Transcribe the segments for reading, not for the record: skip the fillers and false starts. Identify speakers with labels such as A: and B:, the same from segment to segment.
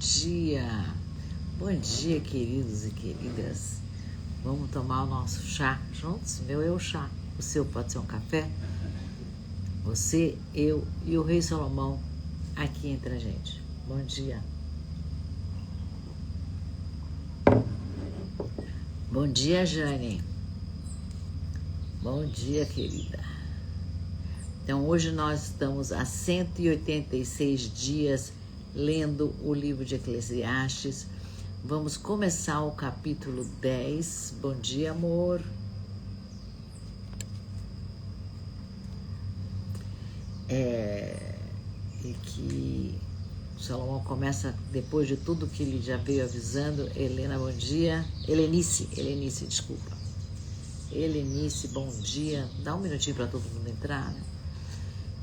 A: dia! Bom dia, queridos e queridas. Vamos tomar o nosso chá juntos? Meu é o chá. O seu pode ser um café? Você, eu e o Rei Salomão aqui entre a gente. Bom dia. Bom dia, Jane. Bom dia, querida. Então, hoje nós estamos há 186 dias lendo o livro de Eclesiastes. Vamos começar o capítulo 10. Bom dia, amor. E que Salomão começa, depois de tudo que ele já veio avisando. Helena, bom dia. Helenice, desculpa. Helenice, bom dia. Dá um minutinho para todo mundo entrar, né?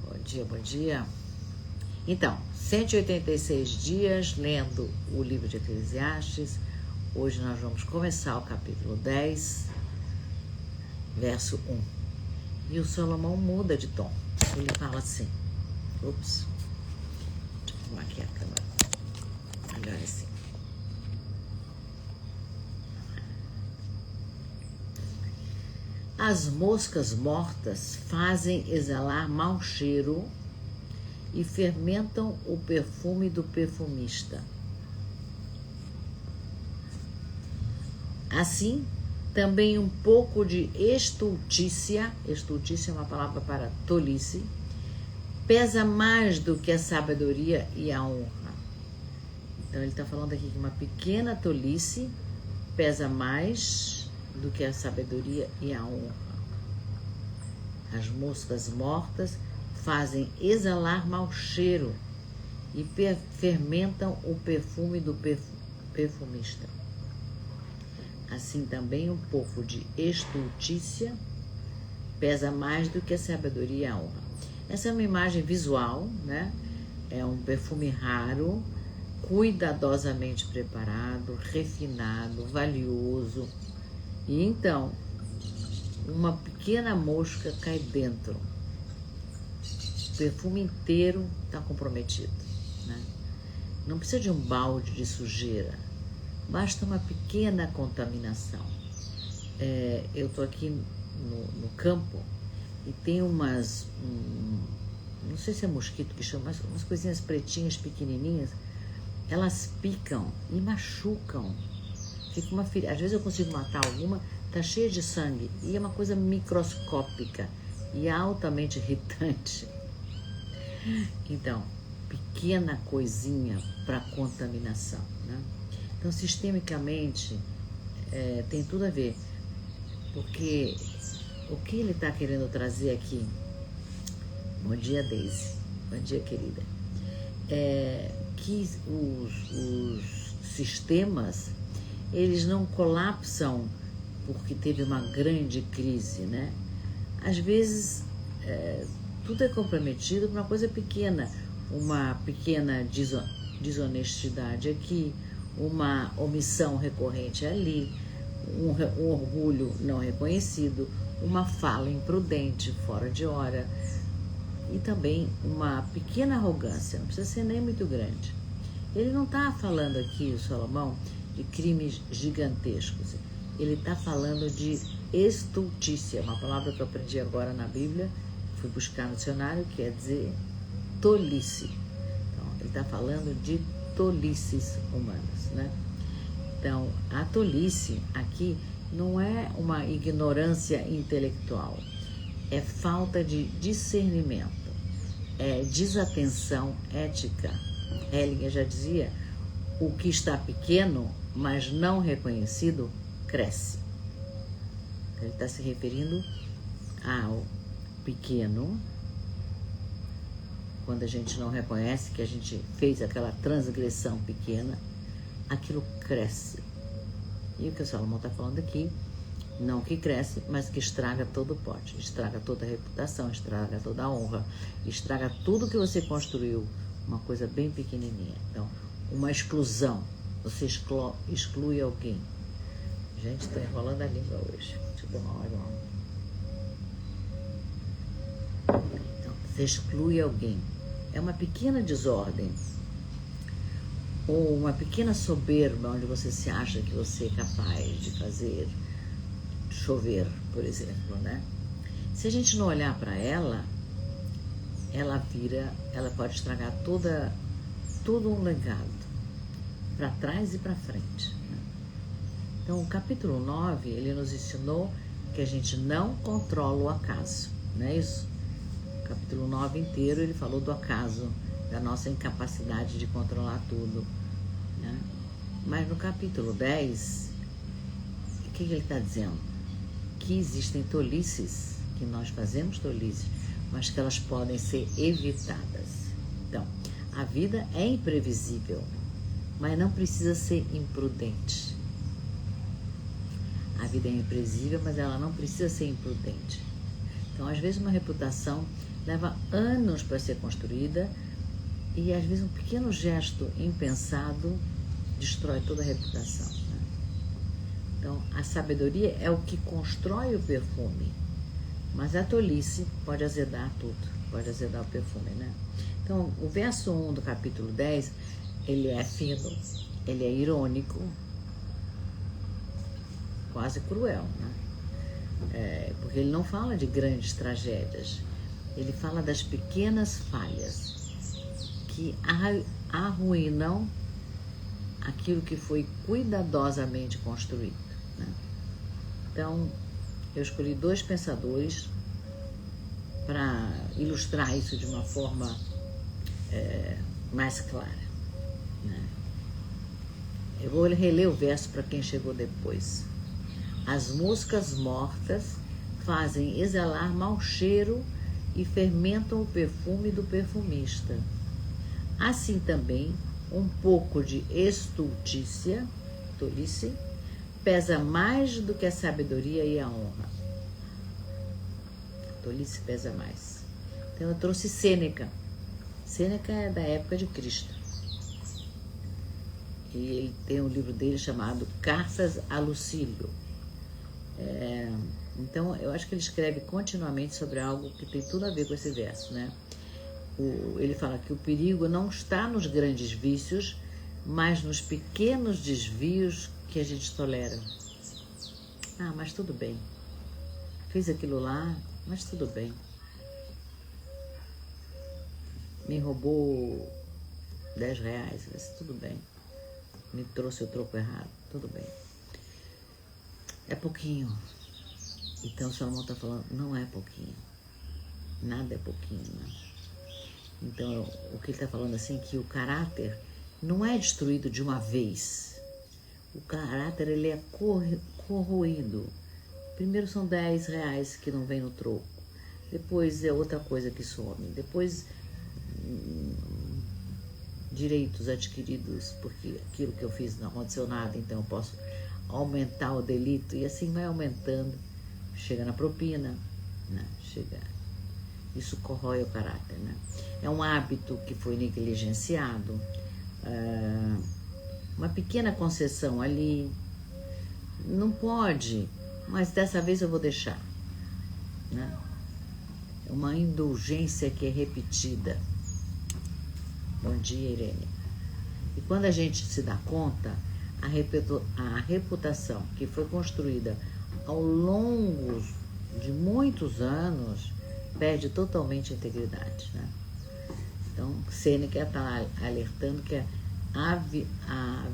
A: Bom dia. Então, 186 dias lendo o livro de Eclesiastes. Hoje nós vamos começar o capítulo 10, verso 1. E o Salomão muda de tom. Ele fala assim, deixa eu arrumar aqui a câmera, melhor assim. As moscas mortas fazem exalar mau cheiro e fermentam o perfume do perfumista. Assim, também um pouco de estultícia é uma palavra para tolice, pesa mais do que a sabedoria e a honra. Então ele está falando aqui que uma pequena tolice pesa mais do que a sabedoria e a honra. As moscas mortas fazem exalar mau cheiro e fermentam o perfume do perfumista. Assim também um pouco de estultícia pesa mais do que a sabedoria e a honra. Essa é uma imagem visual, né? É um perfume raro, cuidadosamente preparado, refinado, valioso. E então, uma pequena mosca cai dentro. O perfume inteiro está comprometido, né? Não precisa de um balde de sujeira, basta uma pequena contaminação. Eu estou aqui no campo e tem umas, não sei se é mosquito que chama, mas umas coisinhas pretinhas, pequenininhas, elas picam e machucam. Fica uma ferida. Às vezes eu consigo matar alguma, tá cheia de sangue, e é uma coisa microscópica e altamente irritante. Então, pequena coisinha para contaminação, né? Então, sistemicamente, tem tudo a ver, porque o que ele está querendo trazer aqui, bom dia, Daisy, bom dia, querida, que os sistemas, eles não colapsam porque teve uma grande crise, né? Às vezes, tudo é comprometido por uma coisa pequena, uma pequena desonestidade aqui, uma omissão recorrente ali, um orgulho não reconhecido, uma fala imprudente, fora de hora, e também uma pequena arrogância, não precisa ser nem muito grande. Ele não está falando aqui, o Salomão, de crimes gigantescos, ele está falando de estultícia, uma palavra que eu aprendi agora na Bíblia, fui buscar no dicionário, quer dizer tolice. Então, ele está falando de tolices humanas, né? Então, a tolice aqui não é uma ignorância intelectual, é falta de discernimento, é desatenção ética. Hellinger já dizia, o que está pequeno, mas não reconhecido, cresce. Ele está se referindo ao pequeno, quando a gente não reconhece que a gente fez aquela transgressão pequena, aquilo cresce. E o que o Salomão está falando aqui, não que cresce, mas que estraga todo o pote, estraga toda a reputação, estraga toda a honra, estraga tudo que você construiu, uma coisa bem pequenininha. Então, uma exclusão, você exclui alguém. Gente, estou enrolando a língua hoje. Deixa eu tomar uma água. Então, você exclui alguém. É uma pequena desordem. ou uma pequena soberba onde você se acha que você é capaz de fazer chover, por exemplo, né? Se a gente não olhar para ela, ela pode estragar todo um legado, para trás e para frente, né? Então, o capítulo 9, ele nos ensinou que a gente não controla o acaso, não é isso? O capítulo 9 inteiro, ele falou do acaso, da nossa incapacidade de controlar tudo, né? Mas no capítulo 10, o que ele está dizendo? Que existem tolices, que nós fazemos tolices, mas que elas podem ser evitadas. Então, a vida é imprevisível, mas não precisa ser imprudente. A vida é imprevisível, mas ela não precisa ser imprudente. Então, às vezes, uma reputação leva anos para ser construída e, às vezes, um pequeno gesto impensado destrói toda a reputação, né? Então, a sabedoria é o que constrói o perfume, mas a tolice pode azedar tudo, pode azedar o perfume, né? Então, o verso 1 do capítulo 10, ele é fino, ele é irônico, quase cruel, né? Porque ele não fala de grandes tragédias, ele fala das pequenas falhas que arruinam aquilo que foi cuidadosamente construído, né? Então, eu escolhi 2 pensadores para ilustrar isso de uma forma mais clara, né? Eu vou reler o verso para quem chegou depois. As moscas mortas fazem exalar mau cheiro e fermentam o perfume do perfumista. Assim também, um pouco de estultícia, tolice, pesa mais do que a sabedoria e a honra. Tolice pesa mais. Então eu trouxe Sêneca. Sêneca é da época de Cristo. E ele tem um livro dele chamado Cartas a Lucílio. Então eu acho que ele escreve continuamente sobre algo que tem tudo a ver com esse verso, né? Ele fala que o perigo não está nos grandes vícios, mas nos pequenos desvios que a gente tolera. Ah, mas tudo bem. Fiz aquilo lá, mas tudo bem. Me roubou 10 reais, mas tudo bem. Me trouxe o troco errado, tudo bem. É pouquinho. Então Salomão está falando, não é pouquinho. Nada é pouquinho, né? Então, o que ele está falando assim, que o caráter não é destruído de uma vez. O caráter, ele é corroído. Primeiro são 10 reais que não vem no troco. Depois é outra coisa que some. Depois, direitos adquiridos, porque aquilo que eu fiz não aconteceu nada, então eu posso aumentar o delito. E assim vai aumentando. Chega na propina, né? Isso corrói o caráter, né? É um hábito que foi negligenciado, uma pequena concessão ali, não pode, mas dessa vez eu vou deixar, né? É uma indulgência que é repetida. Bom dia, Irene. E quando a gente se dá conta, a reputação que foi construída ao longo de muitos anos perde totalmente a integridade, né? Então, Sêneca está alertando que a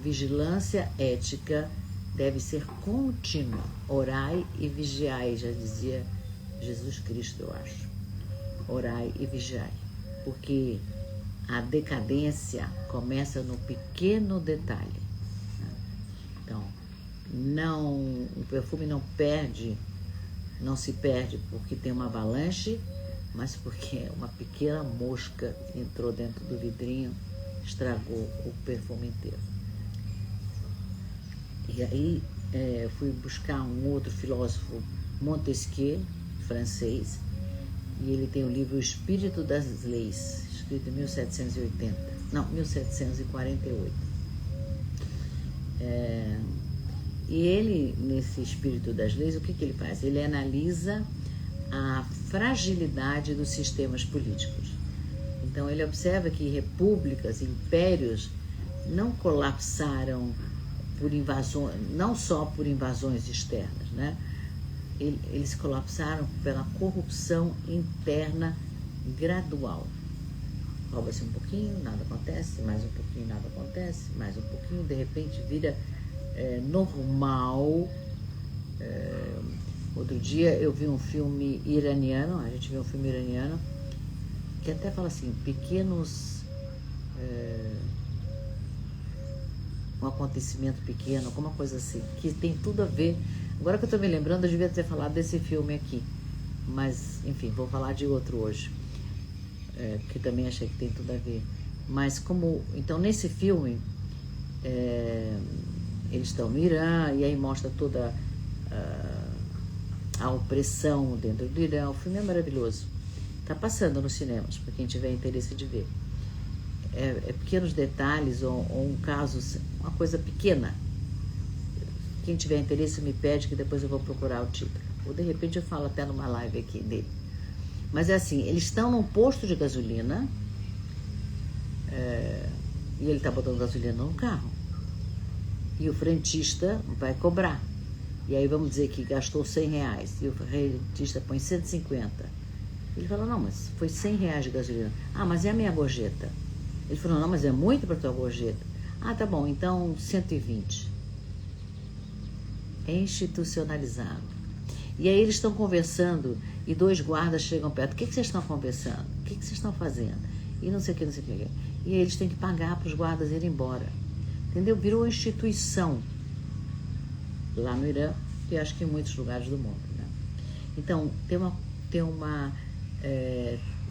A: vigilância ética deve ser contínua. Orai e vigiai, já dizia Jesus Cristo, eu acho. Orai e vigiai. Porque a decadência começa no pequeno detalhe, né? Então, o perfume não se perde porque tem uma avalanche, mas porque uma pequena mosca entrou dentro do vidrinho, estragou o perfume inteiro. E aí fui buscar um outro filósofo, Montesquieu, francês, e ele tem o livro O Espírito das Leis, escrito em 1748. E ele, nesse Espírito das Leis, o que ele faz? Ele analisa a fragilidade dos sistemas políticos. Então, ele observa que repúblicas, impérios, não colapsaram por invasões, não só por invasões externas, né? Eles colapsaram pela corrupção interna gradual. Rouba-se um pouquinho, nada acontece, mais um pouquinho, nada acontece, mais um pouquinho, de repente vira normal. Outro dia eu vi um filme iraniano, a gente viu um filme iraniano, que até fala assim, pequenos... um acontecimento pequeno, alguma coisa assim, que tem tudo a ver. Agora que eu estou me lembrando, eu devia ter falado desse filme aqui, mas enfim, vou falar de outro hoje, que também achei que tem tudo a ver. Mas então nesse filme eles estão no Irã e aí mostra toda a opressão dentro do Irã. O filme é maravilhoso, está passando nos cinemas para quem tiver interesse de ver. Pequenos detalhes ou um caso, uma coisa pequena. Quem tiver interesse me pede, que depois eu vou procurar o título. Ou de repente eu falo até numa live aqui dele. Mas é assim, eles estão num posto de gasolina e ele está botando gasolina no carro. E o frentista vai cobrar. E aí vamos dizer que gastou R$100 e o frentista põe 150. Ele fala, não, mas foi R$100 de gasolina. Ah, mas é a minha gorjeta. Ele falou, não, mas é muito para tua gorjeta. Ah, tá bom, então 120. É institucionalizado. E aí eles estão conversando e dois guardas chegam perto. O que vocês estão conversando? O que vocês estão fazendo? E não sei o que, não sei o que. E aí eles têm que pagar para os guardas irem embora. Entendeu? Virou uma instituição lá no Irã e acho que em muitos lugares do mundo, né? Então, tem uma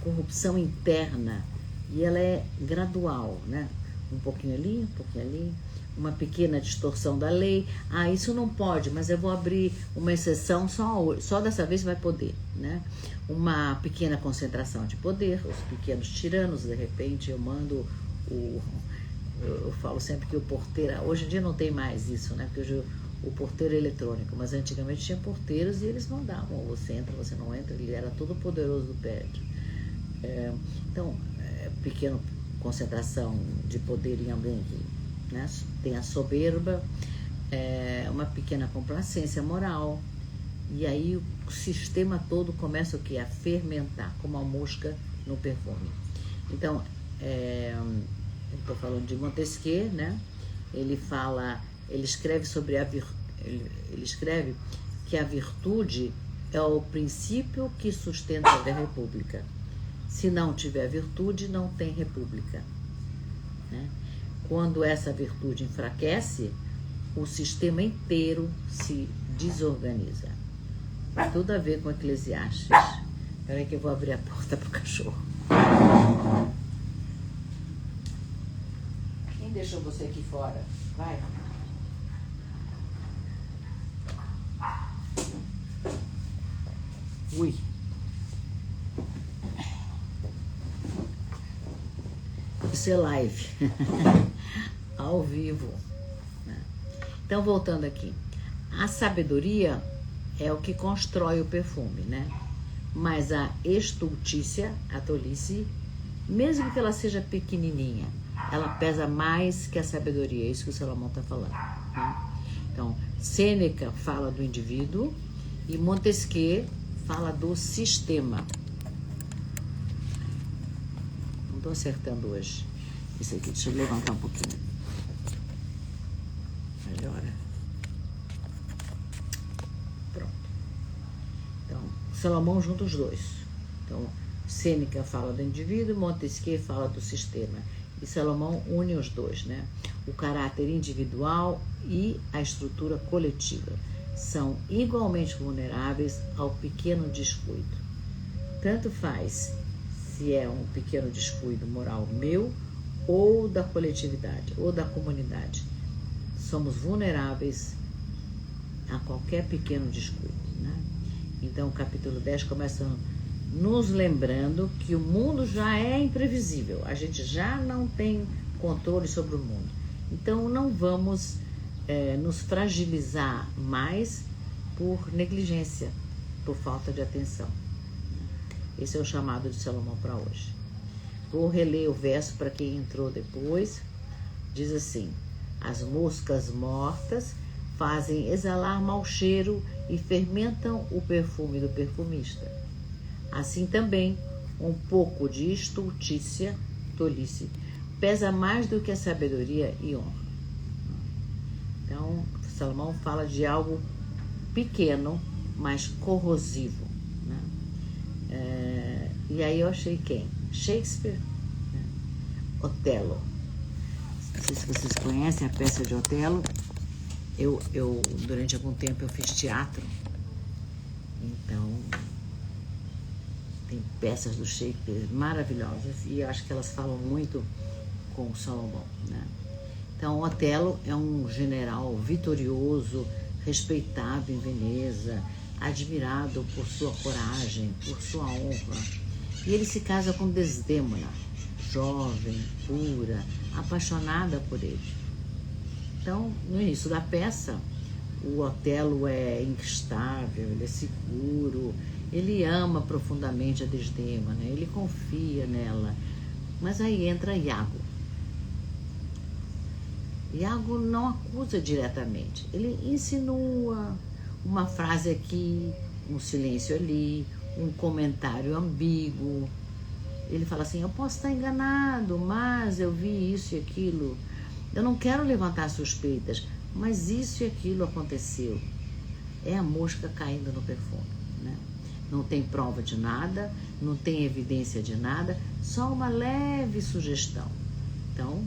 A: corrupção interna e ela é gradual, né? Um pouquinho ali, uma pequena distorção da lei. Ah, isso não pode, mas eu vou abrir uma exceção só dessa vez vai poder, né? Uma pequena concentração de poder, os pequenos tiranos, de repente eu mando eu falo sempre que o porteiro, hoje em dia não tem mais isso, né? Porque hoje o porteiro é eletrônico, mas antigamente tinha porteiros e eles mandavam, você entra, você não entra, ele era todo poderoso do prédio. Então, pequena concentração de poder em alguém, né? Tem a soberba, uma pequena complacência moral, e aí o sistema todo começa o quê? A fermentar, como a mosca no perfume. Então, eu estou falando de Montesquieu, né? Ele escreve sobre ele escreve que a virtude é o princípio que sustenta a república. Se não tiver virtude, não tem república, né? Quando essa virtude enfraquece, o sistema inteiro se desorganiza. Tem tudo a ver com Eclesiastes. Espera aí que eu vou abrir a porta para o cachorro. Quem deixou você aqui fora? Vai. Ui. Isso é live. Ao vivo. Então, voltando aqui. A sabedoria é o que constrói o perfume, né? Mas a estultícia, a tolice, mesmo que ela seja pequenininha, ela pesa mais que a sabedoria. É isso que o Salomão está falando, né? Então, Sêneca fala do indivíduo e Montesquieu fala do sistema. Não estou acertando hoje. Isso aqui, deixa eu levantar um pouquinho. Melhora. Pronto. Então, Salomão junta os dois. Então, Sêneca fala do indivíduo, Montesquieu fala do sistema. E Salomão une os dois, né? O caráter individual e a estrutura coletiva são igualmente vulneráveis ao pequeno descuido. Tanto faz se é um pequeno descuido moral meu ou da coletividade, ou da comunidade. Somos vulneráveis a qualquer pequeno descuido, né? Então, o capítulo 10 começa nos lembrando que o mundo já é imprevisível, a gente já não tem controle sobre o mundo. Então, não vamos nos fragilizar mais por negligência, por falta de atenção. Esse é o chamado de Salomão para hoje. Vou reler o verso para quem entrou depois. Diz assim: as moscas mortas fazem exalar mau cheiro e fermentam o perfume do perfumista. Assim também, um pouco de estultícia, tolice, pesa mais do que a sabedoria e honra. Então, Salomão fala de algo pequeno, mas corrosivo, né? E aí eu achei quem? Shakespeare, né? Otelo. Não sei se vocês conhecem a peça de Otelo. Eu durante algum tempo eu fiz teatro, então tem peças do Shakespeare maravilhosas e eu acho que elas falam muito com o Salomão, né? Então, Otelo é um general vitorioso, respeitado em Veneza, admirado por sua coragem, por sua honra. E ele se casa com Desdémona, jovem, pura, apaixonada por ele. Então, no início da peça, o Otelo é instável, ele é seguro, ele ama profundamente a Desdémona, ele confia nela. Mas aí entra Iago. Iago não acusa diretamente, ele insinua uma frase aqui, um silêncio ali, um comentário ambíguo. Ele fala assim: eu posso estar enganado, mas eu vi isso e aquilo. Eu não quero levantar suspeitas, mas isso e aquilo aconteceu. É a mosca caindo no perfume, né? Não tem prova de nada, não tem evidência de nada, só uma leve sugestão. Então,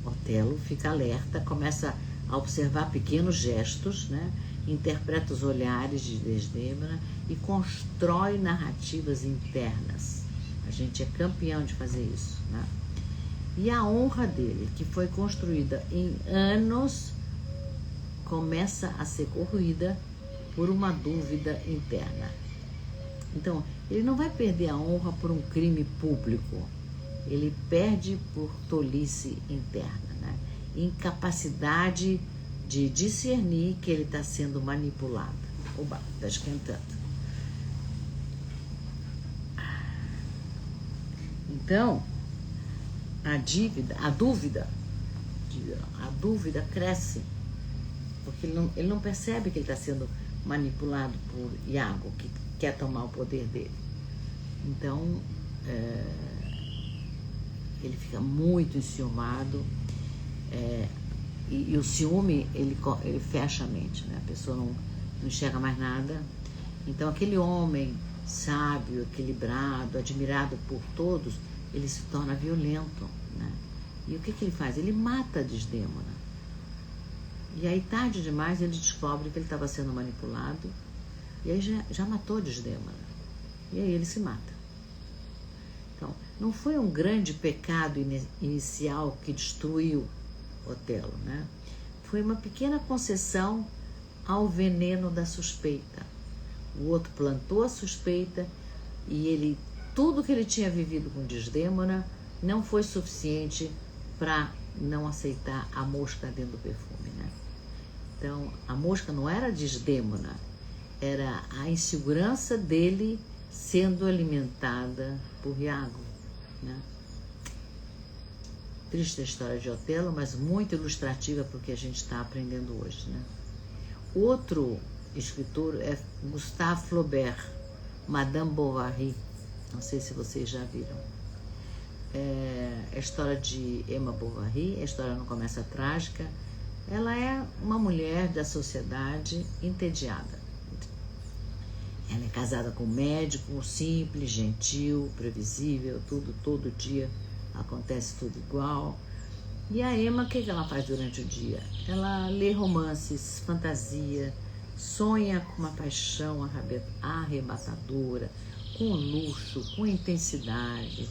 A: Otelo fica alerta, começa a observar pequenos gestos, né? Interpreta os olhares de Desdémona e constrói narrativas internas. A gente é campeão de fazer isso, né? E a honra dele, que foi construída em anos, começa a ser corroída por uma dúvida interna. Então, ele não vai perder a honra por um crime público. Ele perde por tolice interna, né? Incapacidade de discernir que ele está sendo manipulado. Oba, está esquentando. Então, a dúvida cresce, porque ele não percebe que ele está sendo manipulado por Iago, que quer tomar o poder dele. Então, ele fica muito enciumado, e o ciúme, ele fecha a mente, né? A pessoa não enxerga mais nada. Então, aquele homem sábio, equilibrado, admirado por todos, ele se torna violento, né? E o que ele faz? Ele mata Desdémona. E aí, tarde demais, ele descobre que ele estava sendo manipulado, e aí já matou Desdémona. E aí ele se mata. Então, não foi um grande pecado inicial que destruiu Otelo, né? Foi uma pequena concessão ao veneno da suspeita. O outro plantou a suspeita e tudo que ele tinha vivido com Desdémona não foi suficiente para não aceitar a mosca dentro do perfume, né? Então, a mosca não era Desdémona, era a insegurança dele sendo alimentada por Iago, né? Triste a história de Otelo, mas muito ilustrativa para o que a gente está aprendendo hoje, né? Outro escritor é Gustave Flaubert, Madame Bovary. Não sei se vocês já viram. A história de Emma Bovary, a história não começa trágica. Ela é uma mulher da sociedade entediada. Ela é casada com um médico simples, gentil, previsível, todo dia acontece tudo igual. E a Emma, o que ela faz durante o dia? Ela lê romances, fantasia, sonha com uma paixão arrebatadora, com luxo, com intensidade.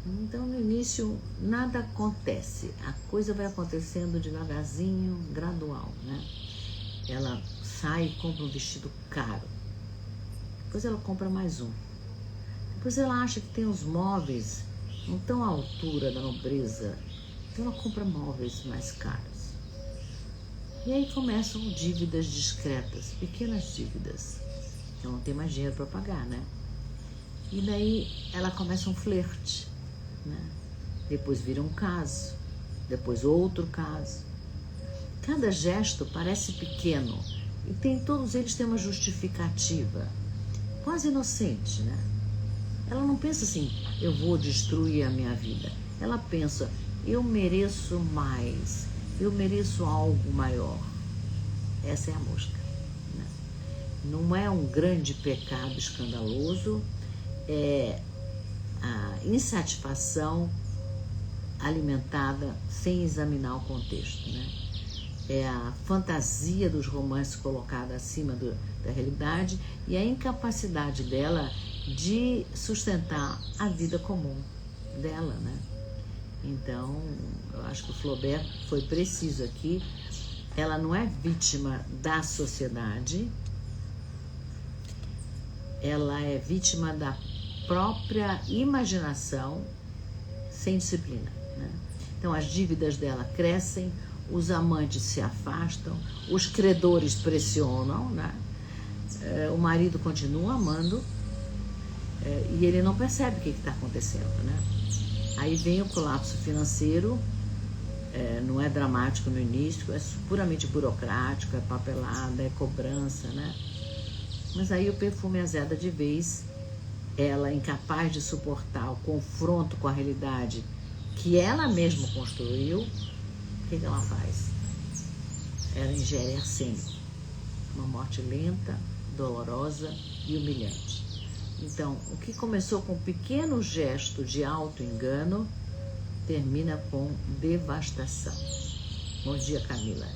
A: Então, no início, nada acontece. A coisa vai acontecendo devagarzinho, gradual, né? Ela sai e compra um vestido caro. Depois ela compra mais um. Depois ela acha que tem os móveis não estão à altura da nobreza. Então ela compra móveis mais caros. E aí começam dívidas discretas, pequenas dívidas. Ela não tem mais dinheiro para pagar, né? E daí ela começa um flerte, né? Depois vira um caso. depois outro caso. Cada gesto parece pequeno e todos eles têm uma justificativa, quase inocente, né? Ela não pensa assim, eu vou destruir a minha vida. Ela pensa, eu mereço mais, eu mereço algo maior. Essa é a mosca, né? Não é um grande pecado escandaloso, é a insatisfação alimentada sem examinar o contexto, né? É a fantasia dos romances colocada acima da realidade e a incapacidade dela de sustentar a vida comum dela, né? Então, eu acho que o Flaubert foi preciso aqui. Ela não é vítima da sociedade, ela é vítima da própria imaginação sem disciplina, né? Então, as dívidas dela crescem, os amantes se afastam, os credores pressionam, né? O marido continua amando e ele não percebe o que está acontecendo, né? Aí vem o colapso financeiro, não é dramático no início, é puramente burocrático, é papelada, é cobrança, né? Mas aí o perfume azeda de vez, ela incapaz de suportar o confronto com a realidade que ela mesma construiu. O que ela faz? Ela ingere arsênico, uma morte lenta, dolorosa e humilhante. Então, o que começou com um pequeno gesto de auto-engano, termina com devastação. Bom dia, Camila.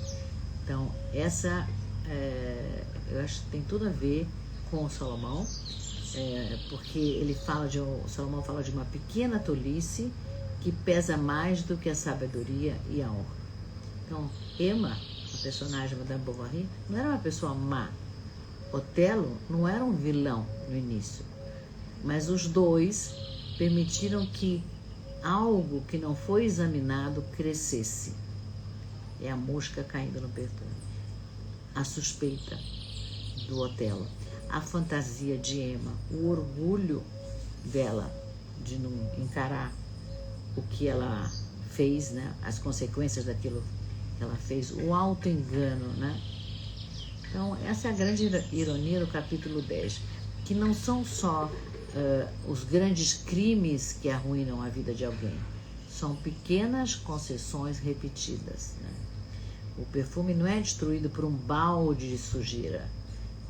A: Então, essa, eu acho que tem tudo a ver com o Salomão, porque Salomão fala de uma pequena tolice que pesa mais do que a sabedoria e a honra. Então, Emma, a personagem da Madame Bovary, não era uma pessoa má. Otelo não era um vilão no início, mas os dois permitiram que algo que não foi examinado crescesse. É a mosca caindo no perfume, a suspeita do Otelo, a fantasia de Emma, o orgulho dela de não encarar o que ela fez, né? As consequências daquilo que ela fez, o auto-engano, né? Então, essa é a grande ironia do capítulo 10, que não são só os grandes crimes que arruinam a vida de alguém, são pequenas concessões repetidas, né? O perfume não é destruído por um balde de sujeira,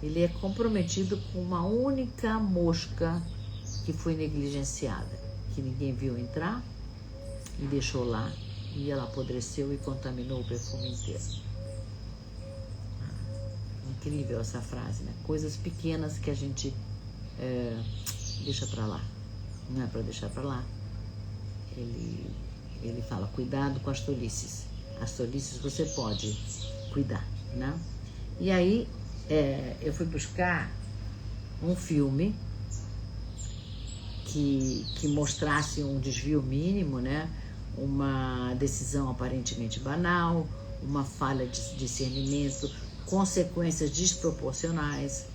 A: ele é comprometido com uma única mosca que foi negligenciada, que ninguém viu entrar e deixou lá, e ela apodreceu e contaminou o perfume inteiro. Incrível essa frase, né? Coisas pequenas que a gente deixa pra lá. Não é pra deixar pra lá. Ele fala, cuidado com as tolices. As tolices você pode cuidar, né? E aí eu fui buscar um filme que mostrasse um desvio mínimo, né? Uma decisão aparentemente banal, uma falha de discernimento, consequências desproporcionais.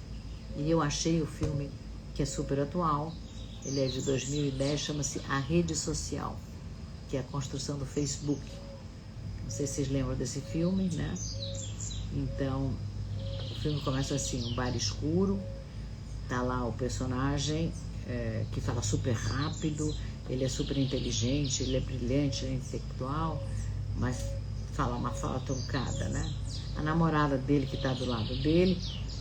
A: E eu achei o filme, que é super atual, ele é de 2010, chama-se A Rede Social, que é a construção do Facebook. Não sei se vocês lembram desse filme, né? Então, o filme começa assim, um bar escuro, tá lá o personagem que fala super rápido, ele é super inteligente, ele é brilhante, ele é intelectual, mas fala uma fala truncada, né? A namorada dele, que está do lado dele,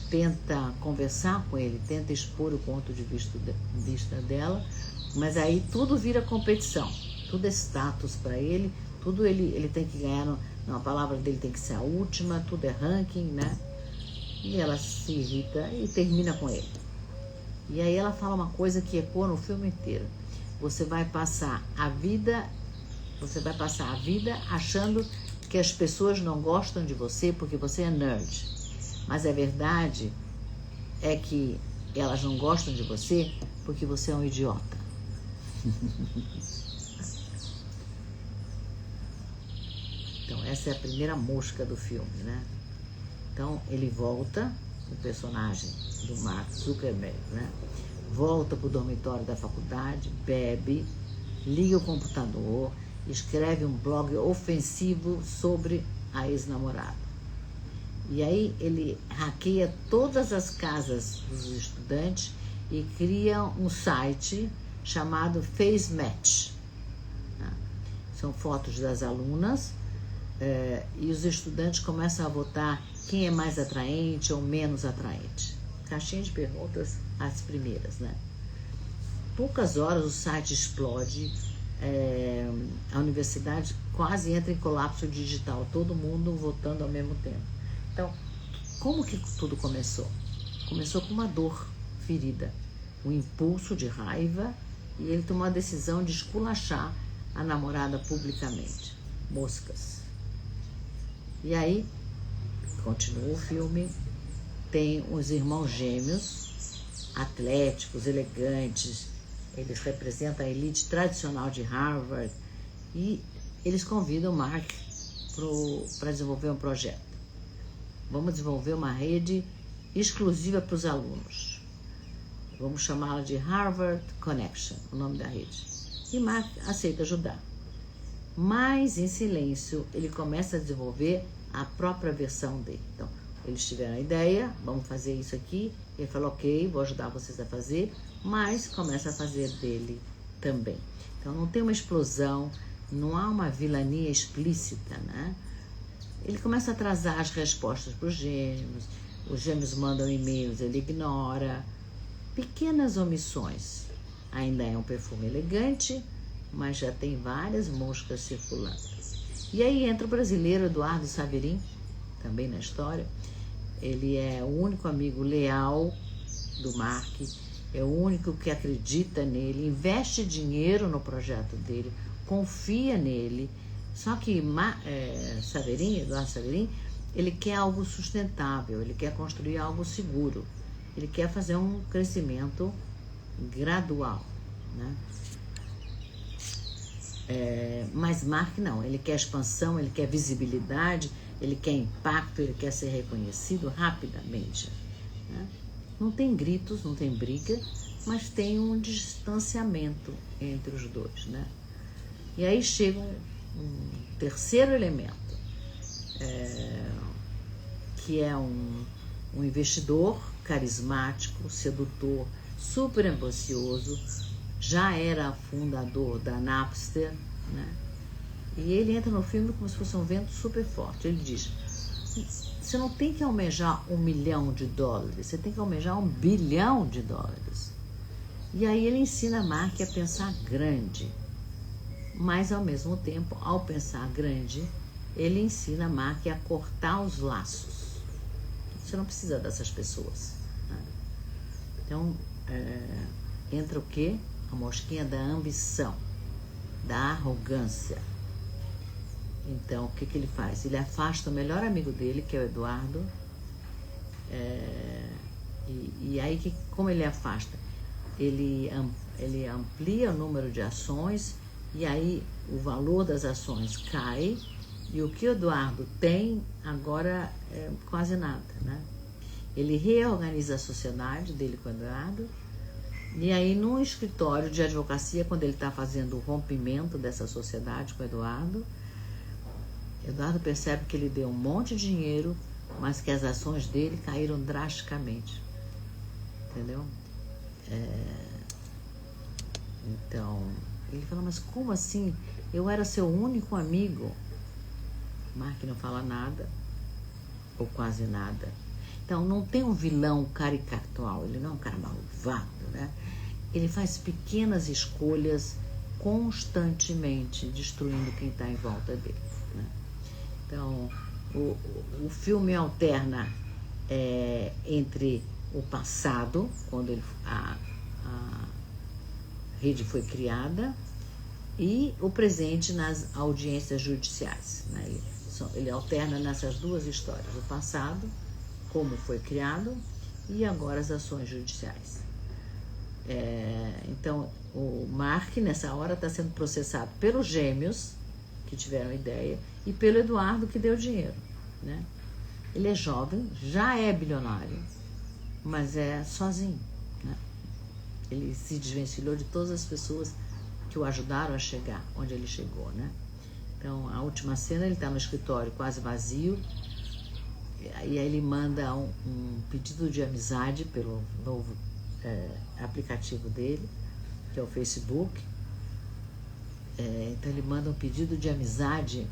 A: tenta conversar com ele, tenta expor o ponto de vista dela, mas aí tudo vira competição, tudo é status para ele, tudo ele tem que ganhar, a palavra dele tem que ser a última, tudo é ranking, né? E ela se irrita e termina com ele. E aí ela fala uma coisa que ecoa no filme inteiro. Você vai passar a vida achando que as pessoas não gostam de você porque você é nerd. Mas a verdade é que elas não gostam de você porque você é um idiota. Então, essa é a primeira mosca do filme, né? Então, ele volta, o personagem do Mark Zuckerberg, né? Volta para o dormitório da faculdade, bebe, liga o computador, escreve um blog ofensivo sobre a ex-namorada. E aí ele hackeia todas as casas dos estudantes e cria um site chamado Face Match. São fotos das alunas e os estudantes começam a votar quem é mais atraente ou menos atraente. Caixinha de perguntas, as primeiras, né? Poucas horas o site explode, a universidade quase entra em colapso digital, todo mundo votando ao mesmo tempo. Então, como que tudo começou? Começou com uma dor ferida, um impulso de raiva, e ele tomou a decisão de esculachar a namorada publicamente. Moscas. E aí, continua o filme, tem os irmãos gêmeos, atléticos, elegantes, eles representam a elite tradicional de Harvard, e eles convidam o Mark para desenvolver um projeto. Vamos desenvolver uma rede exclusiva para os alunos. Vamos chamá-la de Harvard Connection, o nome da rede. E Mark aceita ajudar. Mas, em silêncio, ele começa a desenvolver a própria versão dele. Então, eles tiveram a ideia, vamos fazer isso aqui. Ele falou, ok, vou ajudar vocês a fazer, mas começa a fazer dele também. Então, não tem uma explosão, não há uma vilania explícita, né? Ele começa a atrasar as respostas para os gêmeos mandam e-mails, ele ignora. Pequenas omissões. Ainda é um perfume elegante, mas já tem várias moscas circulando. E aí entra o brasileiro Eduardo Saverin, também na história. Ele é o único amigo leal do Mark, é o único que acredita nele, investe dinheiro no projeto dele, confia nele. Só que Eduardo Saverin, ele quer algo sustentável, ele quer construir algo seguro, ele quer fazer um crescimento gradual, né? Mas Mark não, ele quer expansão, ele quer visibilidade, ele quer impacto, ele quer ser reconhecido rapidamente, né? Não tem gritos, não tem briga, mas tem um distanciamento entre os dois, né? E aí chega um terceiro elemento, que é um investidor carismático, sedutor, super ambicioso, já era fundador da Napster, né? E ele entra no filme como se fosse um vento super forte. Ele diz, você não tem que almejar $1 milhão, você tem que almejar $1 bilhão. E aí ele ensina a Mark a pensar grande. Mas, ao mesmo tempo, ao pensar grande, ele ensina a Mark a cortar os laços. Você não precisa dessas pessoas, né? Então, entra o quê? A mosquinha da ambição, da arrogância. Então, o que ele faz? Ele afasta o melhor amigo dele, que é o Eduardo. E aí, como ele afasta? Ele amplia o número de ações, e aí o valor das ações cai, e o que o Eduardo tem agora é quase nada, né? Ele reorganiza a sociedade dele com o Eduardo, e aí num escritório de advocacia, quando ele está fazendo o rompimento dessa sociedade com o Eduardo percebe que ele deu um monte de dinheiro, mas que as ações dele caíram drasticamente, entendeu? Então, ele fala, mas como assim? Eu era seu único amigo. Mark não fala nada, ou quase nada. Então, não tem um vilão caricatural, ele não é um cara malvado, né? Ele faz pequenas escolhas constantemente, destruindo quem está em volta dele, né? Então, o filme alterna entre o passado, quando a rede foi criada, e o presente nas audiências judiciais, né? Ele alterna nessas duas histórias, o passado, como foi criado, e agora as ações judiciais. Então, o Mark, nessa hora, está sendo processado pelos gêmeos, que tiveram ideia, e pelo Eduardo, que deu dinheiro, né? Ele é jovem, já é bilionário, mas é sozinho, né? Ele se desvencilhou de todas as pessoas que o ajudaram a chegar onde ele chegou, né? Então, a última cena, ele está no escritório quase vazio, e aí ele manda um pedido de amizade pelo novo aplicativo dele, que é o Facebook. Então ele manda um pedido de amizade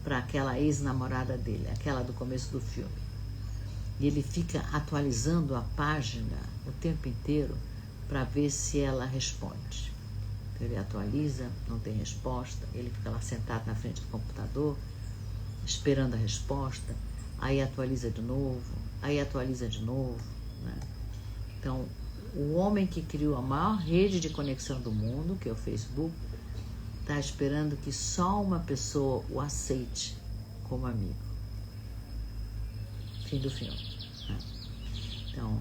A: para aquela ex-namorada dele, aquela do começo do filme. E ele fica atualizando a página o tempo inteiro para ver se ela responde. Então ele atualiza, não tem resposta, ele fica lá sentado na frente do computador, esperando a resposta, aí atualiza de novo, né? Então, o homem que criou a maior rede de conexão do mundo, que é o Facebook, está esperando que só uma pessoa o aceite como amigo. Fim do filme, né? Então,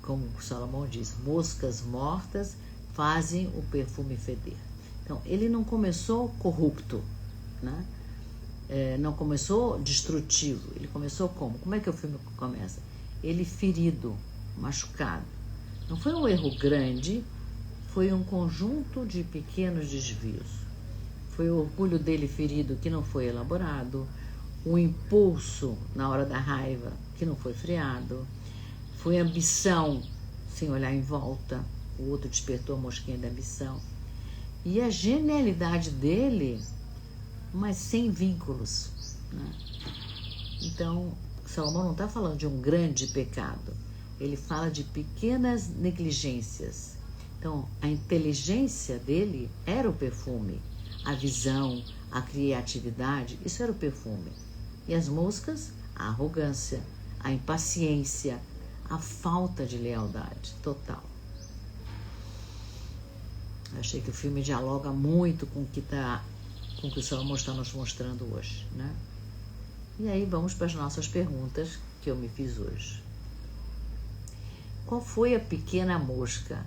A: como Salomão diz, moscas mortas fazem o perfume feder. Então, ele não começou corrupto, né? Não começou destrutivo. Ele começou como? Como é que o filme começa? Ele ferido, machucado. Não foi um erro grande, foi um conjunto de pequenos desvios. Foi o orgulho dele ferido que não foi elaborado, o impulso na hora da raiva que não foi freado, foi ambição sem olhar em volta, o outro despertou a mosquinha da ambição. E a genialidade dele, mas sem vínculos, né? Então, Salomão não está falando de um grande pecado, ele fala de pequenas negligências. Então, a inteligência dele era o perfume, a visão, a criatividade, isso era o perfume. E as moscas, a arrogância, a impaciência, a falta de lealdade total. Eu achei que o filme dialoga muito com o que o Salomão está nos mostrando hoje, né? E aí vamos para as nossas perguntas que eu me fiz hoje. Qual foi a pequena mosca?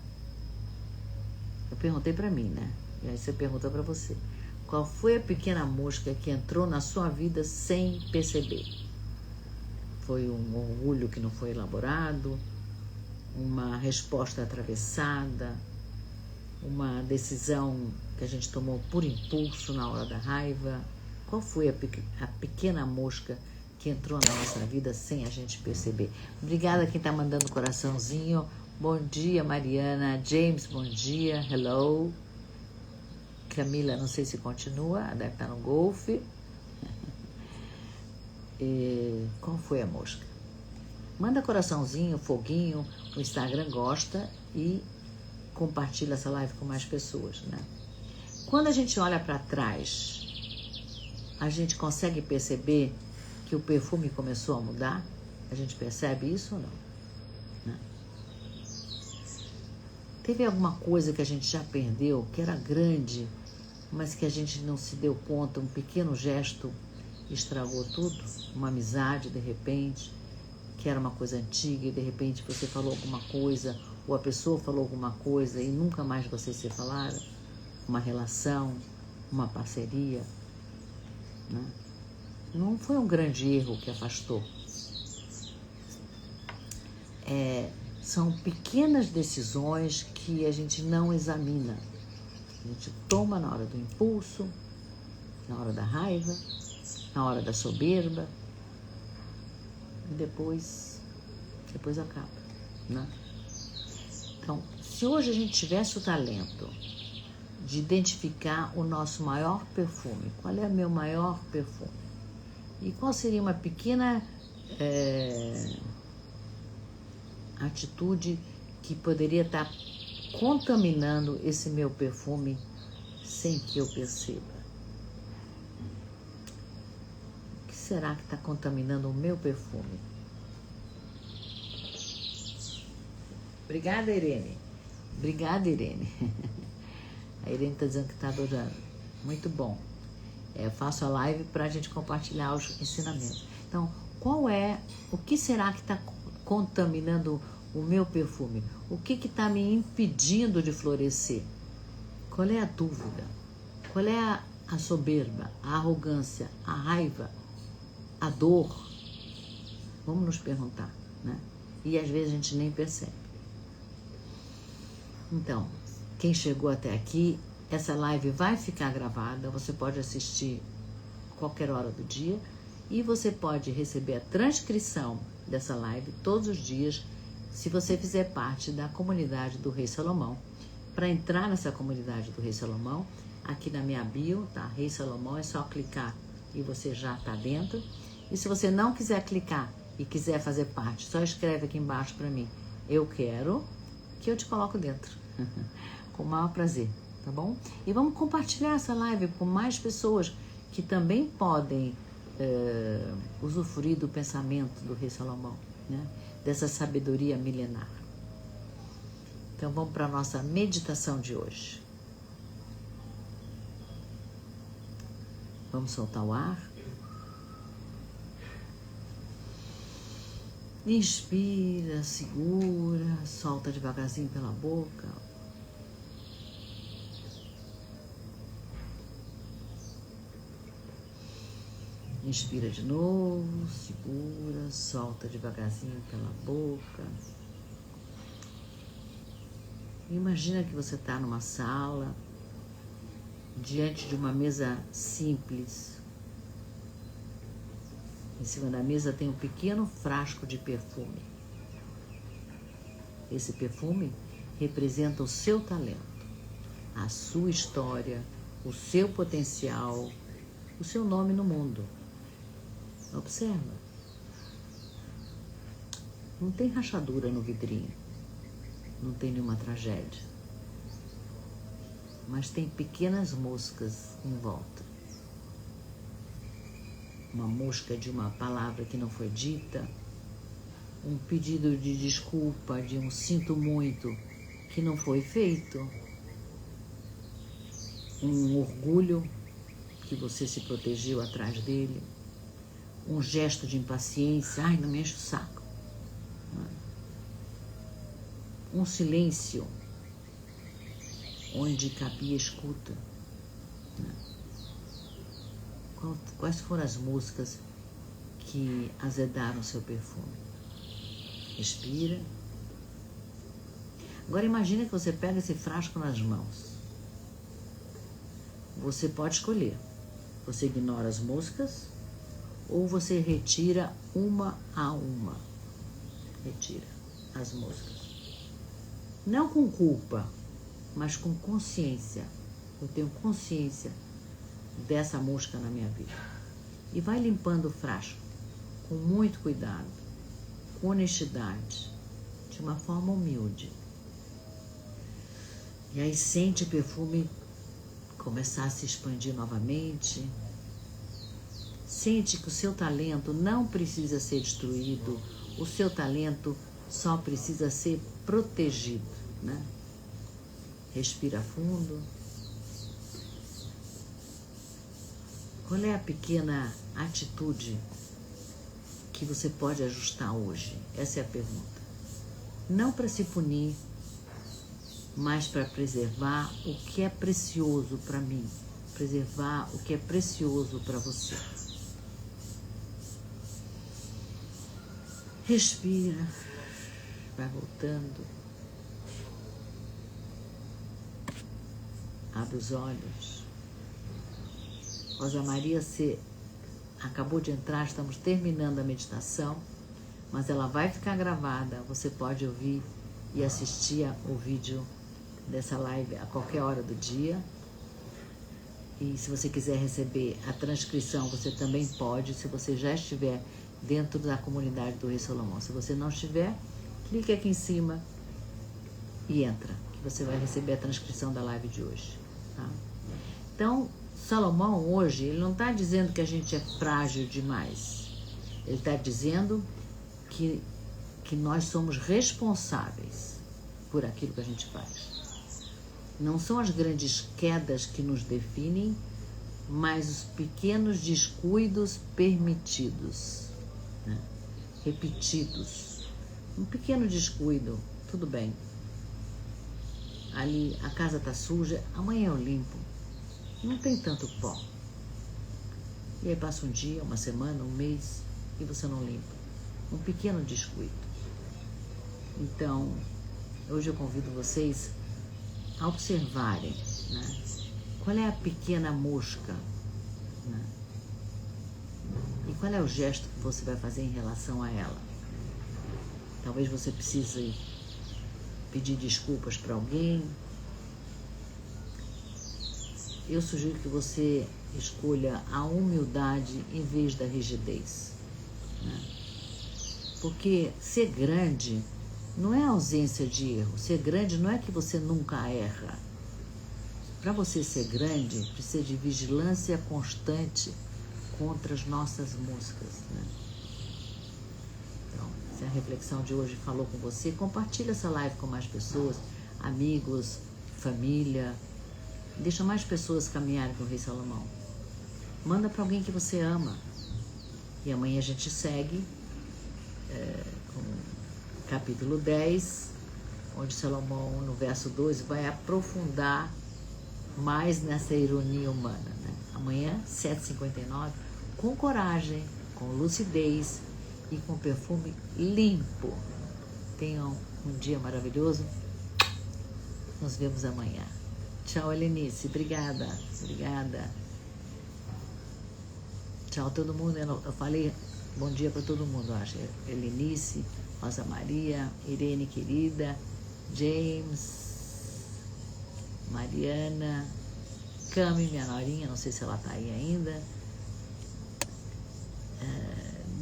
A: Eu perguntei para mim, né? E aí você pergunta para você. Qual foi a pequena mosca que entrou na sua vida sem perceber? Foi um orgulho que não foi elaborado? Uma resposta atravessada? Uma decisão que a gente tomou por impulso na hora da raiva? Qual foi a pequena mosca que entrou na nossa vida sem a gente perceber? Obrigada a quem está mandando coraçãozinho. Bom dia, Mariana. James, bom dia. Hello. Camila, não sei se continua, deve estar no golfe. Qual foi a mosca? Manda coraçãozinho, foguinho, o Instagram gosta e compartilha essa live com mais pessoas, né? Quando a gente olha para trás, a gente consegue perceber que o perfume começou a mudar? A gente percebe isso ou não? Né? Teve alguma coisa que a gente já perdeu, que era grande, mas que a gente não se deu conta, um pequeno gesto estragou tudo? Uma amizade, de repente, que era uma coisa antiga e de repente você falou alguma coisa, ou a pessoa falou alguma coisa e nunca mais vocês se falaram? Uma relação, uma parceria, né? Não foi um grande erro que afastou. São pequenas decisões que a gente não examina. A gente toma na hora do impulso, na hora da raiva, na hora da soberba, e depois acaba, né? Então, se hoje a gente tivesse o talento de identificar o nosso maior perfume, qual é o meu maior perfume? E qual seria uma pequena atitude que poderia estar contaminando esse meu perfume sem que eu perceba? O que será que está contaminando o meu perfume? Obrigada, Irene. Obrigada, Irene. A Irene está dizendo que está adorando. Muito bom. Eu faço a live para a gente compartilhar os ensinamentos. Então, o que será que está contaminando o meu perfume? O que está me impedindo de florescer? Qual é a dúvida? Qual é a soberba, a arrogância, a raiva, a dor? Vamos nos perguntar, né? E às vezes a gente nem percebe. Então, quem chegou até aqui, Essa live vai ficar gravada, você pode assistir qualquer hora do dia e você pode receber a transcrição dessa live todos os dias se você fizer parte da comunidade do Rei Salomão. Para entrar nessa comunidade do Rei Salomão, aqui na minha bio, tá? Rei Salomão, é só clicar e você já está dentro. E se você não quiser clicar e quiser fazer parte, só escreve aqui embaixo para mim, eu quero, que eu te coloco dentro. Com o maior prazer, tá bom? E vamos compartilhar essa live com mais pessoas que também podem usufruir do pensamento do Rei Salomão, né? Dessa sabedoria milenar. Então vamos para a nossa meditação de hoje. Vamos soltar o ar. Inspira, segura, solta devagarzinho pela boca. Inspira de novo, segura, solta devagarzinho pela boca. Imagina que você está numa sala, diante de uma mesa simples. Em cima da mesa tem um pequeno frasco de perfume. Esse perfume representa o seu talento, a sua história, o seu potencial, o seu nome no mundo. Observa. Não tem rachadura no vidrinho. Não tem nenhuma tragédia. Mas tem pequenas moscas em volta. Uma mosca de uma palavra que não foi dita, um pedido de desculpa, de um sinto muito que não foi feito, um orgulho que você se protegeu atrás dele, um gesto de impaciência, ai, não me enche o saco. Um silêncio onde cabia escuta. Quais foram as moscas que azedaram seu perfume? Respira. Agora imagina que você pega esse frasco nas mãos. Você pode escolher. Você ignora as moscas ou você retira uma a uma. Retira as moscas. Não com culpa, mas com consciência. Eu tenho consciência dessa mosca na minha vida. E vai limpando o frasco com muito cuidado, com honestidade, de uma forma humilde. E aí sente o perfume começar a se expandir novamente. Sente que o seu talento não precisa ser destruído, o seu talento só precisa ser protegido, né? Respira fundo. Qual é a pequena atitude que você pode ajustar hoje? Essa é a pergunta. Não para se punir, mas para preservar o que é precioso para mim, preservar o que é precioso para você. Respira, vai voltando. Abre os olhos. Rosa Maria, você acabou de entrar, estamos terminando a meditação, mas ela vai ficar gravada, você pode ouvir e assistir o vídeo dessa live a qualquer hora do dia. E se você quiser receber a transcrição, você também pode, se você já estiver dentro da comunidade do Rei Salomão. Se você não estiver, clique aqui em cima e entra, que você vai receber a transcrição da live de hoje. Tá? Então, Salomão hoje, ele não está dizendo que a gente é frágil demais. Ele está dizendo que nós somos responsáveis por aquilo que a gente faz. Não são as grandes quedas que nos definem, mas os pequenos descuidos permitidos, né? Repetidos. Um pequeno descuido, tudo bem. Ali a casa está suja, amanhã eu limpo. Não tem tanto pó. E aí passa um dia, uma semana, um mês e você não limpa. Um pequeno descuido. Então, hoje eu convido vocês a observarem, né? Qual é a pequena mosca, né? E qual é o gesto que você vai fazer em relação a ela? Talvez você precise pedir desculpas para alguém. Eu sugiro que você escolha a humildade em vez da rigidez, né? Porque ser grande não é ausência de erro. Ser grande não é que você nunca erra. Para você ser grande, precisa de vigilância constante contra as nossas moscas, né? Então, se a reflexão de hoje falou com você, compartilha essa live com mais pessoas, amigos, família. Deixa mais pessoas caminharem com o Rei Salomão. Manda para alguém que você ama. E amanhã a gente segue com o capítulo 10, onde Salomão, no verso 2, vai aprofundar mais nessa ironia humana, né? Amanhã, 7h59, com coragem, com lucidez e com perfume limpo. Tenham um dia maravilhoso. Nos vemos amanhã. Tchau, Helenice. Obrigada. Obrigada. Tchau, todo mundo. Eu falei bom dia para todo mundo, eu acho. Helenice, Rosa Maria, Irene querida, James, Mariana, Cami, minha norinha, não sei se ela tá aí ainda,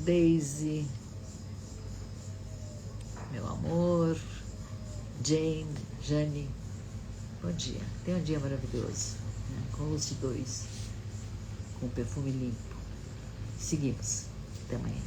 A: Daisy, meu amor, Jane, bom dia. Tenha um dia maravilhoso, né? Com luz de 2, com perfume limpo. Seguimos. Até amanhã.